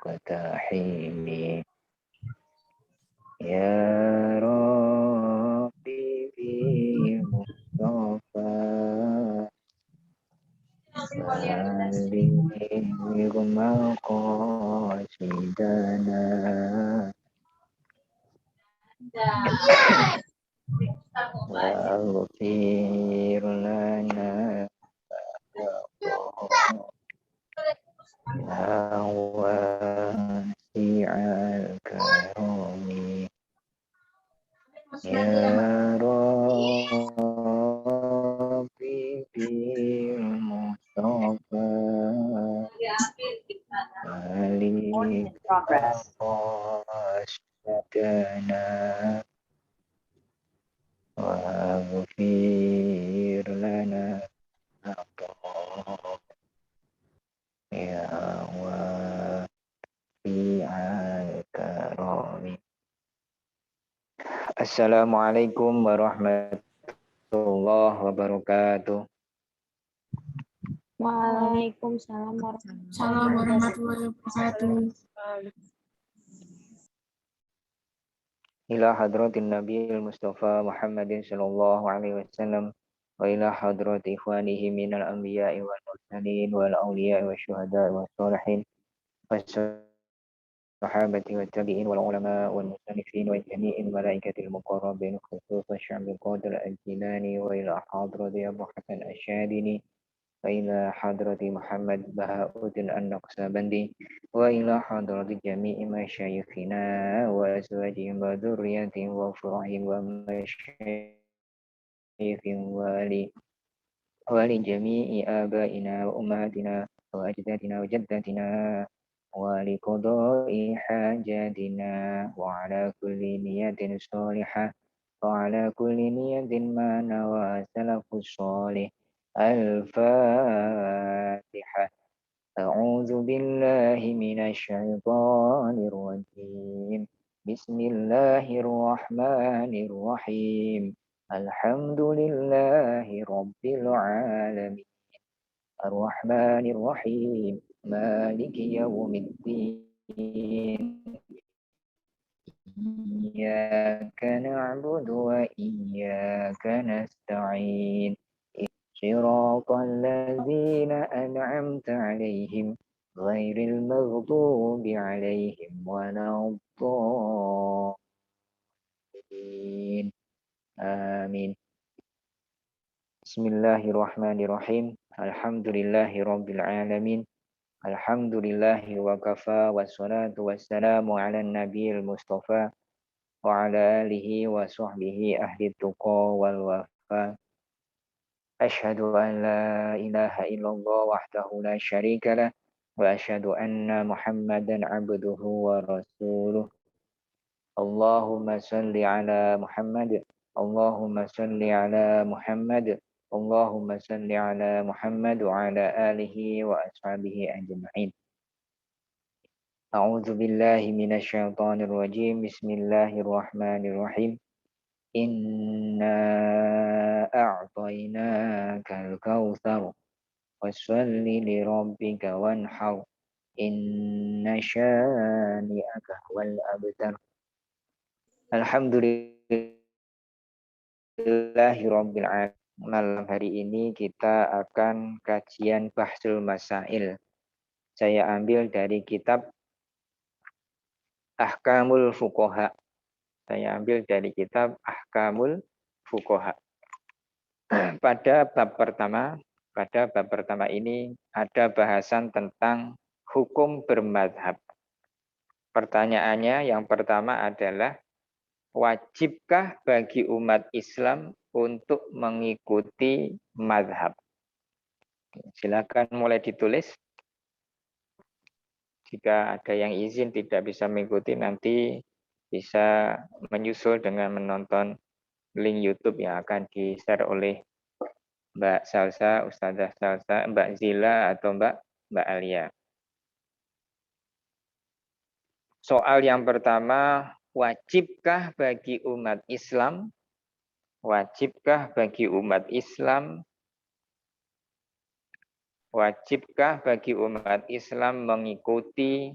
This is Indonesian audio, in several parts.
لمقتحم يا ربي في مصطفى بلغ مقاصدنا واغفر لنا يا واسع الكرم يا ربي بالمصطفى Recording مالك in progress. مقاصدنا واغفر لنا يا واسع الكرم. Assalamualaikum warahmatullahi wabarakatuh. Waalaikumsalam warahmatullahi wabarakatuh. Ila hadratin Nabiil Mustafa Muhammadin sallallahu alaihi wasallam wa ila hadrati ikhwanihi minal anbiya'i wal mursalin wal awliya'i wasyuhada'i was sholihin was sahabati wat tabi'in wal ulama wal musannifin wa jami'il malaikatil muqarrabin khususan Syaikhul Qadir al-Jilani wa ila hadrati Abu Hasan Asyadini وإلى حضرة محمد بهاء-الدين النقشبندي وإلى حضرة جميع مشايخنا وأزواجهم وذرياتهم وفروعهم ومشايخهم ولجميع آبائنا وأمهاتنا وأجدادنا وجداتنا ولقضاء حاجاتنا وعلى كل نية صالحة وعلى كل نية ما نوى سلف الصالح. الفاتحة. أعوذ بالله من الشيطان الرجيم. بسم الله الرحمن الرحيم. الحمد لله رب العالمين الرحمن الرحيم مالك يوم الدين إياك نعبد وإياك نستعين صراط الذين أنعمت عليهم غير المغضوب عليهم ولا الضالين آمين. Bismillahirrahmanirrahim. Alhamdulillahi rabbil alamin. Alhamdulillahi wa kafa wassalatu wassalamu ala nabiyil mustafa wa ala alihi wa sahbihi ahli tuqa wal wafa. Asyhadu an la ilaha illallah wahdahu la syarika lah wa asyhadu anna Muhammadan abduhu wa rasuluh. Allahumma salli ala Muhammad. Allahumma salli ala Muhammad. Allahumma salli ala Muhammad wa ala alihi wa ashabihi ajma'in. A'udzu billahi minasyaitonir rajim. Bismillahirrahmanirrahim. Inna a'tainakal kautsar washolli li rabbika wanhar. Inna syani'aka wal abtar. Alhamdulillahirabbil alamin. Malam hari ini kita akan kajian Bahsul Masail. Saya ambil dari kitab Ahkamul Fuqaha. Saya ambil dari kitab Ahkamul Fuqaha. Pada bab pertama ini ada bahasan tentang hukum bermadhab. Pertanyaannya yang pertama adalah, wajibkah bagi umat Islam untuk mengikuti madhab? Silakan mulai ditulis. Jika ada yang izin tidak bisa mengikuti, nanti bisa menyusul dengan menonton link YouTube yang akan di-share oleh Mbak Salsa, Ustazah Salsa, Mbak Zila, atau Mbak Alia. Soal yang pertama, wajibkah bagi umat Islam? Wajibkah bagi umat Islam? Wajibkah bagi umat Islam mengikuti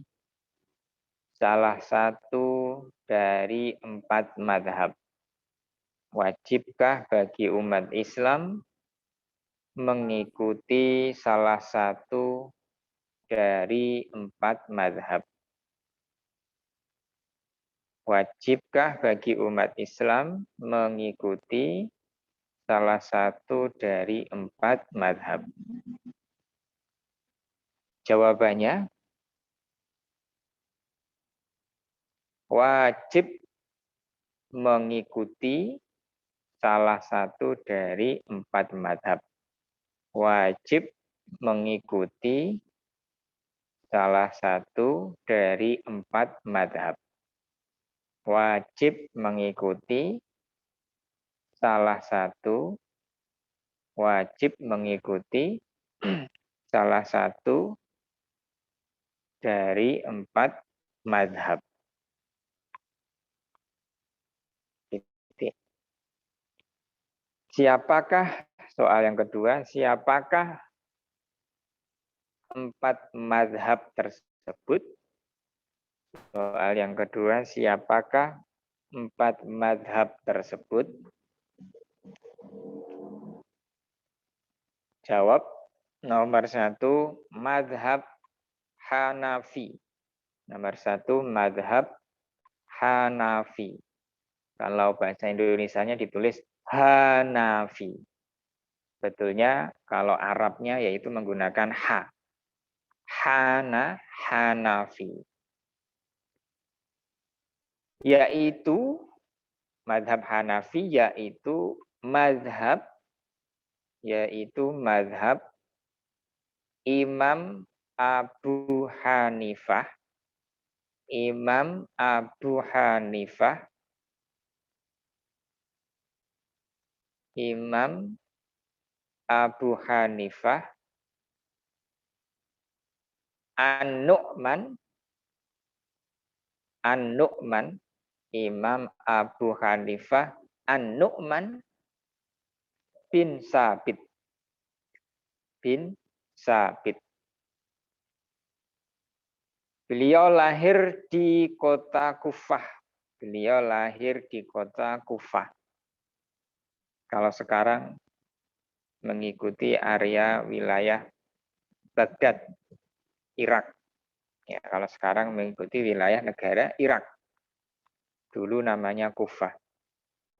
salah satu dari 4 madhab? Wajibkah bagi umat Islam mengikuti salah satu dari 4 madhab? Wajibkah bagi umat Islam mengikuti salah satu dari 4 madhab? Jawabannya, wajib mengikuti salah satu dari 4 madhab. Wajib mengikuti salah satu dari 4 madhab. Wajib mengikuti salah satu, wajib mengikuti salah satu dari 4 madhab. Siapakah, soal yang kedua, siapakah 4 madhab tersebut? Soal yang kedua, siapakah 4 madhab tersebut? Jawab, nomor 1, madhab Hanafi. Nomor 1, madhab Hanafi. Kalau bahasa Indonesianya ditulis Hanafi. Betulnya kalau Arabnya yaitu menggunakan ha. Hanafi. Yaitu madhab Hanafi yaitu madhab Imam Abu Hanifah. Imam Abu Hanifah. Imam Abu Hanifah. An-Nu'man. An-Nu'man. Imam Abu Hanifah An-Nu'man bin Sabit. Bin Sabit. Beliau lahir di kota Kufah. Beliau lahir di kota Kufah. Kalau sekarang mengikuti area wilayah Baghdad, Irak. Ya, kalau sekarang mengikuti wilayah negara Irak. Dulu namanya Kufah.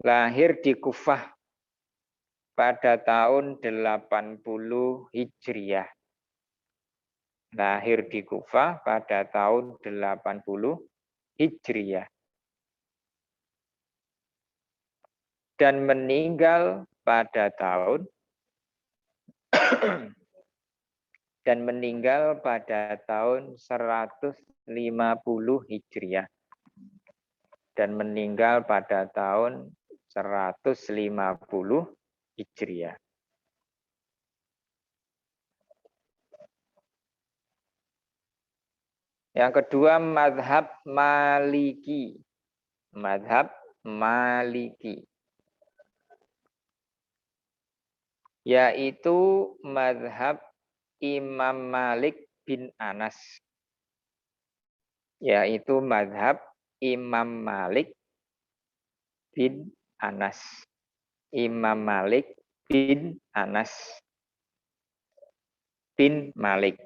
Lahir di Kufah pada tahun 80 Hijriah. Lahir di Kufah pada tahun 80 Hijriah. Dan meninggal pada tahun 150 Hijriah. Dan meninggal pada tahun 150 Hijriah. Yang kedua, madhab Maliki. Madhab Maliki. Yaitu madhab Imam Malik bin Anas. Yaitu madhab Imam Malik bin Anas. Imam Malik bin Anas bin Malik.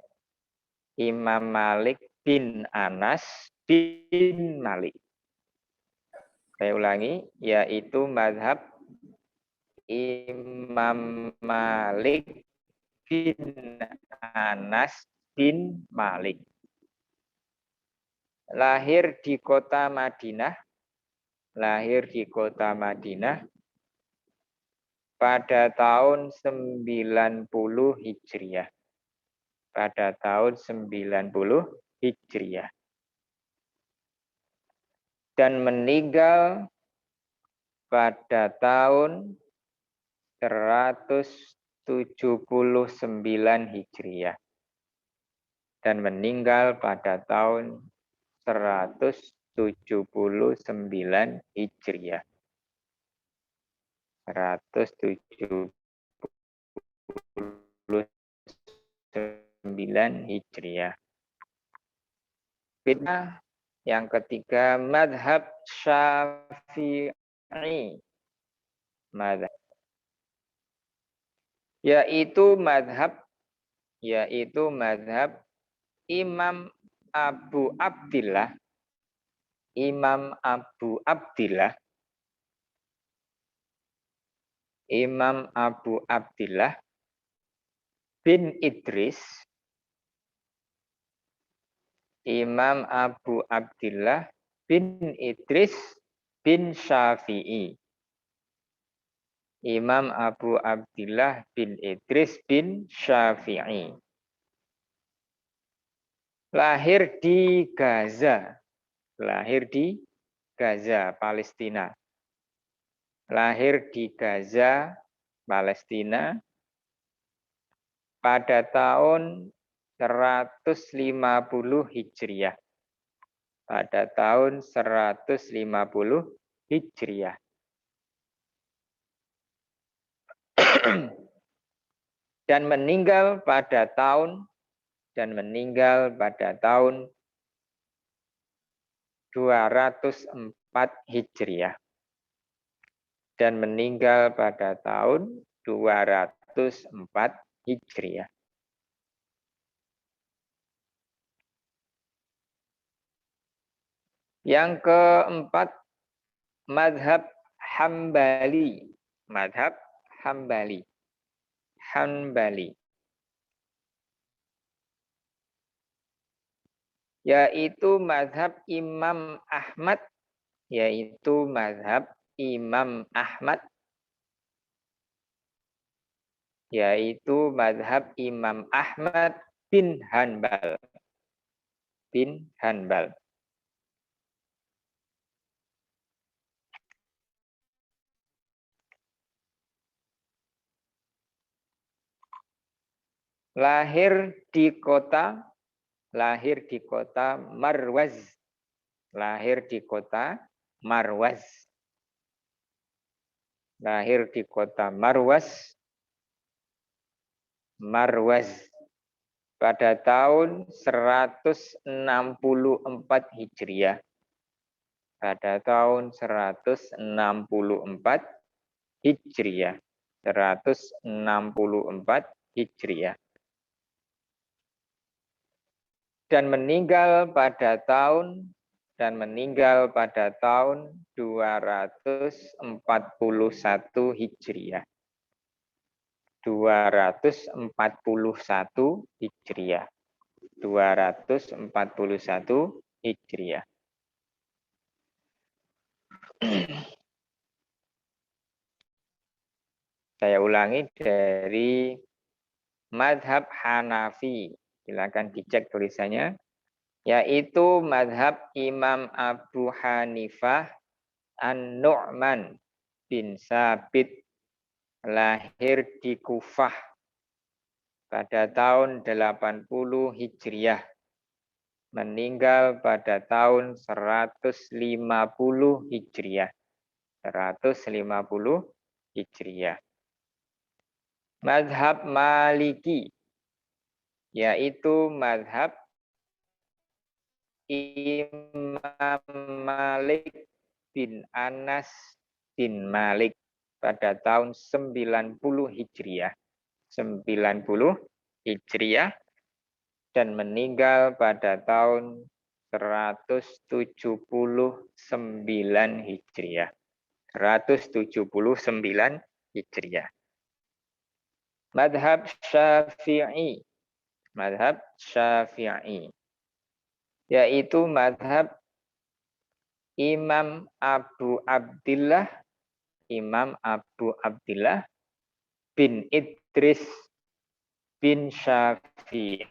Imam Malik bin Anas bin Malik. Saya ulangi, yaitu madhab Imam Malik bin Anas bin Malik. Lahir di kota Madinah. Lahir di kota Madinah pada tahun 90 Hijriah. Pada tahun 90 Hijriah. Dan meninggal pada tahun 179 Hijriah. Dan meninggal pada tahun 179 Hijriah. 179 Hijriah. Bid'ah yang ketiga, madhab Syafi'i. Madhab. Yaitu madhab Imam Abu Abdillah bin Idris bin Syafi'i. Imam Abu Abdillah bin Idris bin Syafi'i. Lahir di Gaza, Palestina. Lahir di Gaza, Palestina pada tahun 150 Hijriah. Pada tahun 150 Hijriah. Dan meninggal pada tahun 204 Hijriah. Dan meninggal pada tahun 204 Hijriah. Yang keempat, madhab Hambali. Yaitu madhab Imam Ahmad. Bin Hanbal. Lahir di kota Marwaz. Pada tahun 164 Hijriah. Pada tahun 164 Hijriah. Dan meninggal pada tahun 241 Hijriah. 241 Hijriah. Saya ulangi dari madhab Hanafi. Silakan dicek tulisannya. Yaitu madhab Imam Abu Hanifah An-Nu'man bin Sabit. Lahir di Kufah pada tahun 80 Hijriah. Meninggal pada tahun 150 Hijriah. Madhab Maliki, yaitu madhab Imam Malik bin Anas bin Malik pada tahun 90 Hijriah. Dan meninggal pada tahun 179 Hijriah. Madhab Syafi'i. Yaitu madhab Imam Abu Abdillah bin Idris bin Syafi'i.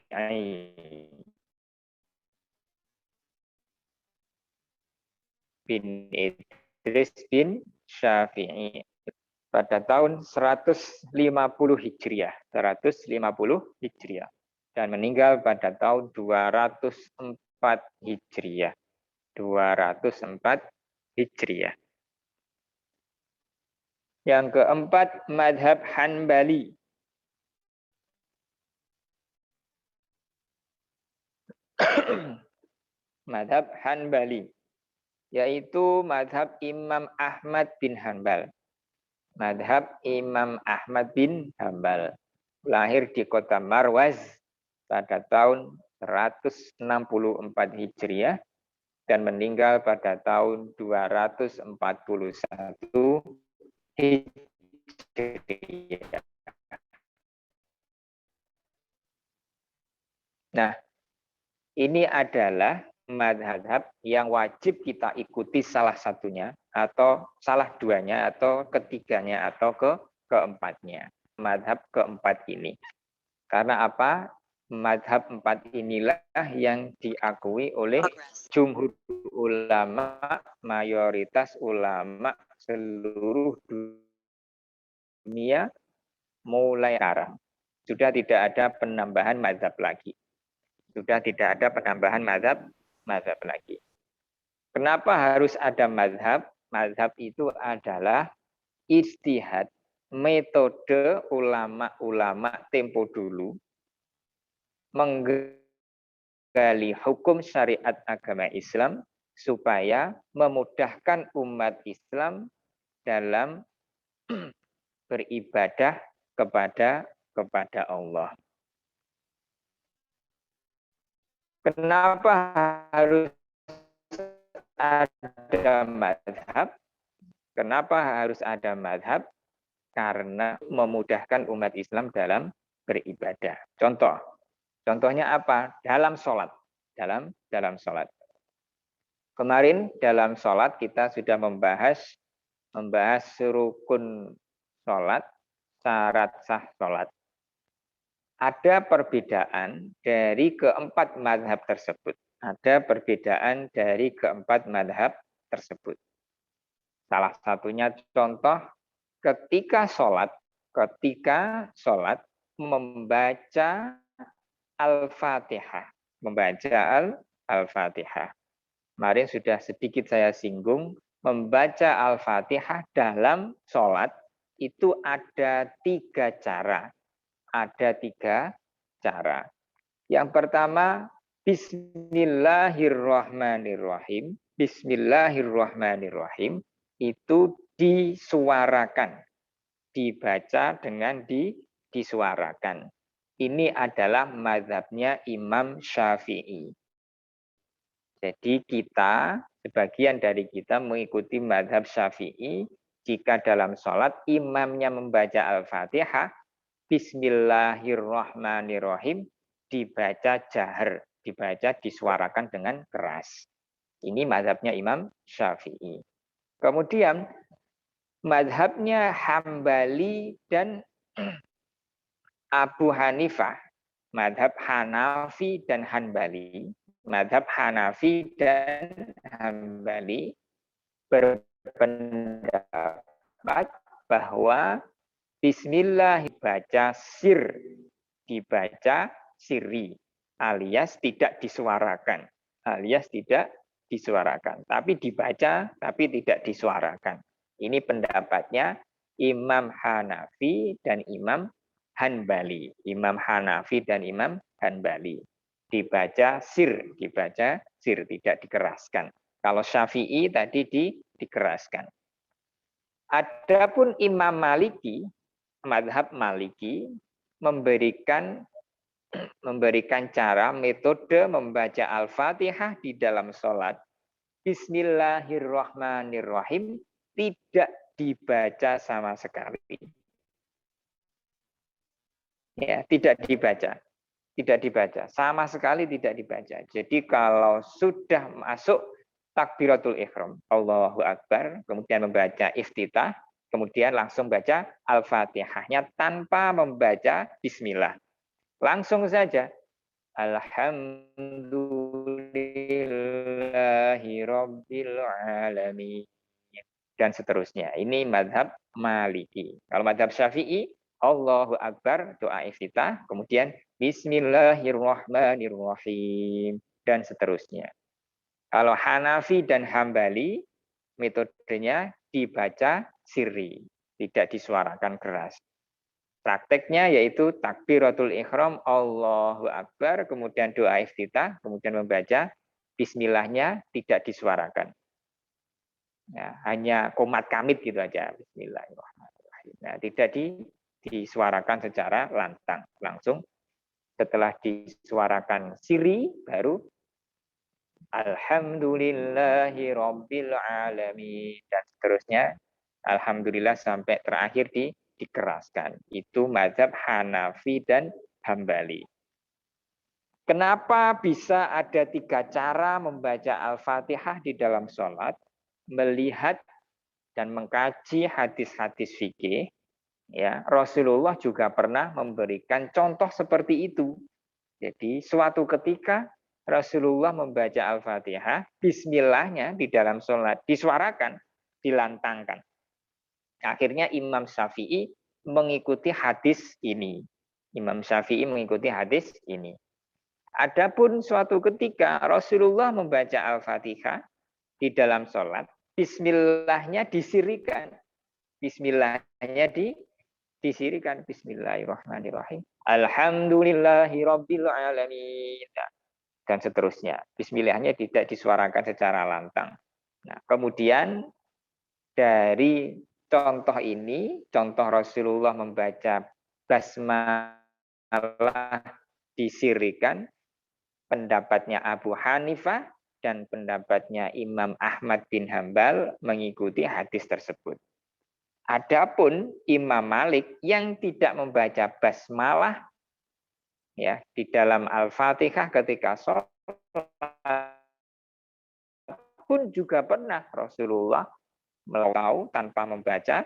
Pada tahun 150 Hijriah. Dan meninggal pada tahun 204 Hijriah. 204 Hijriah. Yang keempat, madhab Hanbali. Madhab Hanbali, yaitu madhab Imam Ahmad bin Hanbal. Madhab Imam Ahmad bin Hanbal. Lahir di kota Marwaz pada tahun 164 Hijriah dan meninggal pada tahun 241 Hijriah. Nah, ini adalah madhab yang wajib kita ikuti salah satunya, atau salah duanya, atau ketiganya, atau keempatnya. Madhab keempat ini. Karena apa? Madhab empat inilah yang diakui oleh jumhur ulama, mayoritas ulama seluruh dunia mulai sekarang. Sudah tidak ada penambahan madhab lagi. Sudah tidak ada penambahan madhab lagi. Kenapa harus ada madhab? Madhab itu adalah ijtihad, metode ulama-ulama tempo dulu menggali hukum syariat agama Islam supaya memudahkan umat Islam dalam beribadah kepada Allah. Kenapa harus ada madhab? Kenapa harus ada madhab? Karena memudahkan umat Islam dalam beribadah. Contohnya apa? Dalam sholat. Dalam sholat. Kemarin dalam sholat kita sudah membahas rukun sholat, syarat sah sholat. Ada perbedaan dari keempat mazhab tersebut. Ada perbedaan dari keempat mazhab tersebut. Salah satunya contoh ketika sholat membaca Al-Fatihah. Kemarin sudah sedikit saya singgung, membaca Al-Fatihah dalam sholat itu ada 3 cara. Ada 3 cara. Yang pertama, Bismillahirrahmanirrahim. Bismillahirrahmanirrahim itu disuarakan, dibaca dengan disuarakan. Ini adalah mazhabnya Imam Syafi'i. Jadi sebagian dari kita mengikuti mazhab Syafi'i, jika dalam sholat imamnya membaca Al-Fatihah, Bismillahirrahmanirrahim dibaca jahar, disuarakan dengan keras. Ini mazhabnya Imam Syafi'i. Kemudian mazhabnya Hambali dan Abu Hanifah, mazhab Hanafi dan Hanbali. Mazhab Hanafi dan Hanbali berpendapat bahwa Bismillah dibaca dibaca sirri, alias tidak disuarakan, tapi dibaca tapi tidak disuarakan. Ini pendapatnya Imam Hanafi dan Imam Hanbali. Imam Hanafi dan Imam Hanbali. Dibaca sir, tidak dikeraskan. Kalau Syafi'i tadi dikeraskan. Adapun Imam Maliki, mazhab Maliki memberikan cara, metode membaca Al-Fatihah di dalam sholat. Bismillahirrahmanirrahim tidak dibaca sama sekali. Ya, tidak dibaca. Sama sekali tidak dibaca. Jadi kalau sudah masuk takbiratul ihram, Allahu Akbar, kemudian membaca iftitah, kemudian langsung baca Al-Fatihahnya tanpa membaca bismillah. Langsung saja Alhamdulillahirabbil alamin dan seterusnya. Ini mazhab Maliki. Kalau mazhab Syafi'i, Allahu Akbar, doa iftitah, kemudian Bismillahirrahmanirrahim dan seterusnya. Kalau Hanafi dan Hambali, metodenya dibaca sirri, tidak disuarakan keras. Prakteknya yaitu takbiratul ihram, Allahu Akbar, kemudian doa iftitah, kemudian membaca bismillahnya tidak disuarakan. Ya, hanya komat kamit gitu aja, bismillahirrahmanirrahim. Nah, tidak disuarakan secara lantang, langsung setelah disuarakan sirri baru Alhamdulillahi Rabbil Alamin dan seterusnya. Alhamdulillah sampai terakhir dikeraskan. Itu mazhab Hanafi dan Hambali. Kenapa bisa ada 3 cara membaca Al-Fatihah di dalam sholat? Melihat dan mengkaji hadis-hadis fikih, ya, Rasulullah juga pernah memberikan contoh seperti itu. Jadi suatu ketika Rasulullah membaca Al-Fatihah, bismillahnya di dalam sholat disuarakan, dilantangkan. Akhirnya Imam Syafi'i mengikuti hadis ini. Imam Syafi'i mengikuti hadis ini. Adapun suatu ketika Rasulullah membaca Al-Fatihah di dalam sholat, bismillahnya disirikan. Bismillahnya disirikan. Bismillahirrahmanirrahim. Alhamdulillahirabbil alamin. Dan seterusnya. Bismillahnya tidak disuarakan secara lantang. Nah, kemudian dari contoh ini, contoh Rasulullah membaca basmalah disirikan, pendapatnya Abu Hanifah dan pendapatnya Imam Ahmad bin Hambal mengikuti hadis tersebut. Adapun Imam Malik yang tidak membaca basmalah ya di dalam Al-Fatihah ketika sholat pun juga pernah Rasulullah melakukan tanpa membaca,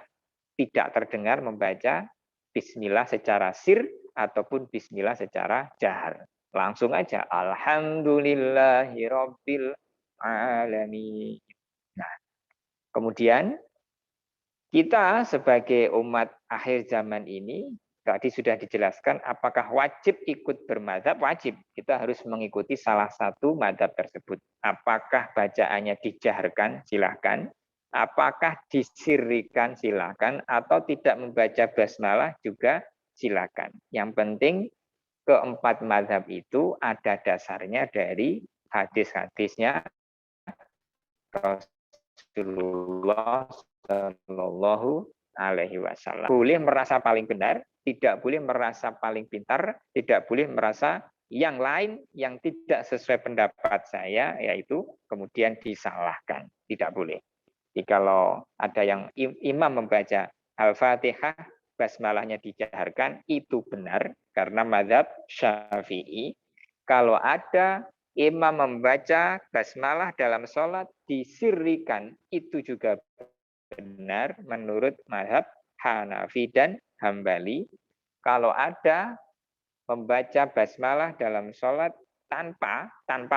tidak terdengar membaca bismillah secara sir ataupun bismillah secara jahar. Langsung aja alhamdulillahirabbil alamin. Nah, kemudian kita sebagai umat akhir zaman ini tadi sudah dijelaskan apakah wajib ikut bermadzhab? Wajib. Kita harus mengikuti salah satu madzhab tersebut. Apakah bacaannya dijaharkan? Silahkan. Apakah disirrikan? Silahkan. Atau tidak membaca basmalah juga silahkan. Yang penting keempat madzhab itu ada dasarnya dari hadis-hadisnya Rasulullah Shallallahu Alaihi Wasallam. Boleh merasa paling benar, tidak boleh merasa paling pintar, tidak boleh merasa yang lain yang tidak sesuai pendapat saya, yaitu kemudian disalahkan. Tidak boleh. Jadi kalau ada yang imam membaca Al-Fatihah, basmalahnya dijaharkan, itu benar, karena mazhab Syafi'i. Kalau ada imam membaca basmalah dalam sholat, disirrikan, itu juga benar menurut mazhab Hanafi dan Hambali. Kalau ada membaca basmalah dalam sholat tanpa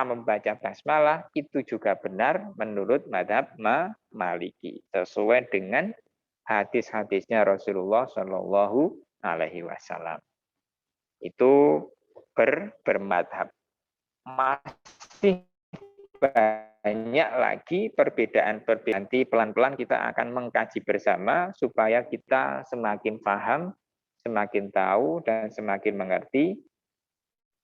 membaca basmalah, itu juga benar menurut mazhab Maliki, sesuai dengan hadis-hadisnya Rasulullah Shallallahu Alaihi Wasallam. Itu bermadhab. Masih banyak lagi perbedaan-perbedaan. Nanti pelan-pelan kita akan mengkaji bersama supaya kita semakin paham, semakin tahu, dan semakin mengerti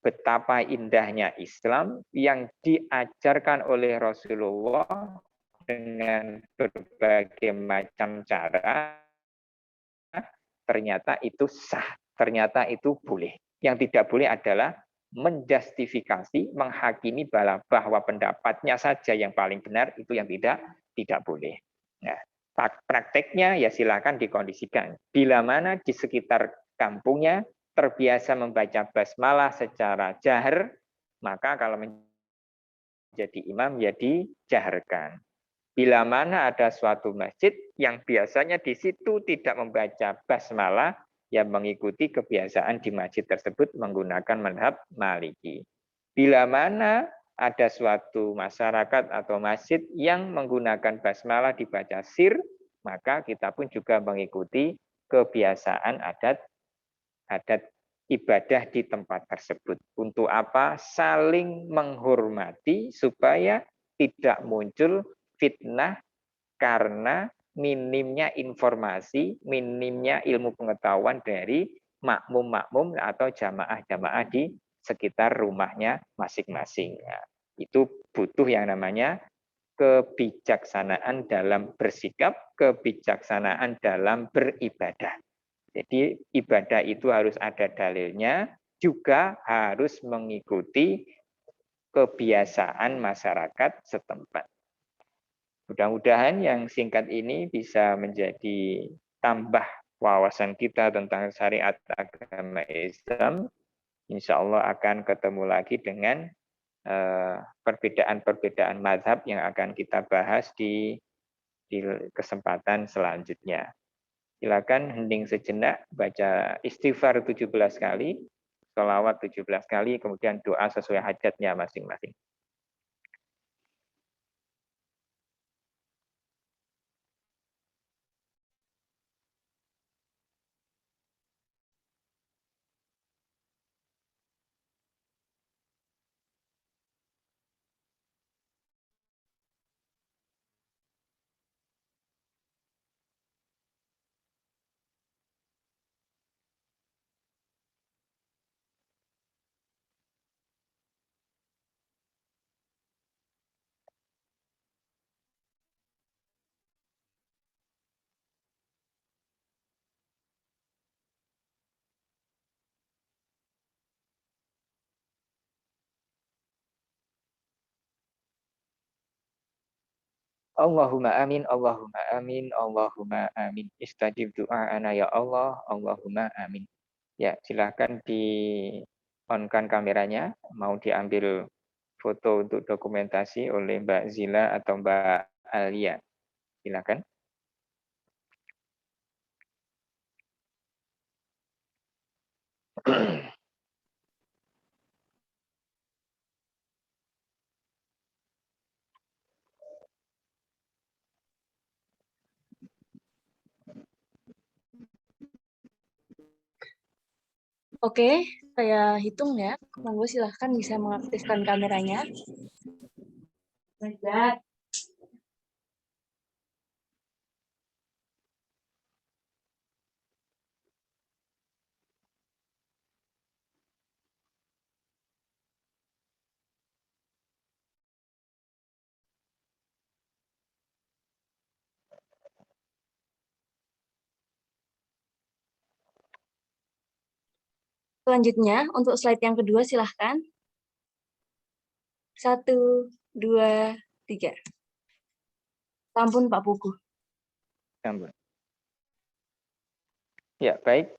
betapa indahnya Islam yang diajarkan oleh Rasulullah dengan berbagai macam cara, ternyata itu sah, ternyata itu boleh. Yang tidak boleh adalah menjustifikasi, menghakimi bahwa pendapatnya saja yang paling benar, itu yang tidak boleh. Nah, prakteknya ya silakan dikondisikan. Bila mana di sekitar kampungnya terbiasa membaca basmalah secara jahar, maka kalau menjadi imam ya dijaharkan. Bila mana ada suatu masjid yang biasanya di situ tidak membaca basmalah, yang mengikuti kebiasaan di masjid tersebut menggunakan mazhab Maliki. Bila mana ada suatu masyarakat atau masjid yang menggunakan basmalah dibaca sir, maka kita pun juga mengikuti kebiasaan adat ibadah di tempat tersebut. Untuk apa? Saling menghormati supaya tidak muncul fitnah karena minimnya informasi, minimnya ilmu pengetahuan dari makmum-makmum atau jamaah-jamaah di sekitar rumahnya masing-masing. Nah, itu butuh yang namanya kebijaksanaan dalam bersikap, kebijaksanaan dalam beribadah. Jadi ibadah itu harus ada dalilnya, juga harus mengikuti kebiasaan masyarakat setempat. Mudah-mudahan yang singkat ini bisa menjadi tambah wawasan kita tentang syariat agama Islam. Insya Allah akan ketemu lagi dengan perbedaan-perbedaan mazhab yang akan kita bahas di kesempatan selanjutnya. Silakan hening sejenak, baca istighfar 17 kali, sholawat 17 kali, kemudian doa sesuai hajatnya masing-masing. Allahumma amin, Allahumma amin, Allahumma amin. Istajib doa'ana ya Allah, Allahumma amin. Ya, silakan di on-kan kameranya. Mau diambil foto untuk dokumentasi oleh Mbak Zila atau Mbak Alia. Silakan. Oke, saya hitung ya. Monggo silahkan bisa mengaktifkan kameranya. Baik. Selanjutnya, untuk slide yang kedua silahkan. 1, 2, 3. Sampun Pak Pugu. Sampun. Ya, baik.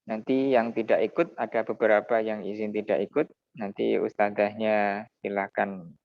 Nanti yang tidak ikut, ada beberapa yang izin tidak ikut. Nanti ustadzahnya silakan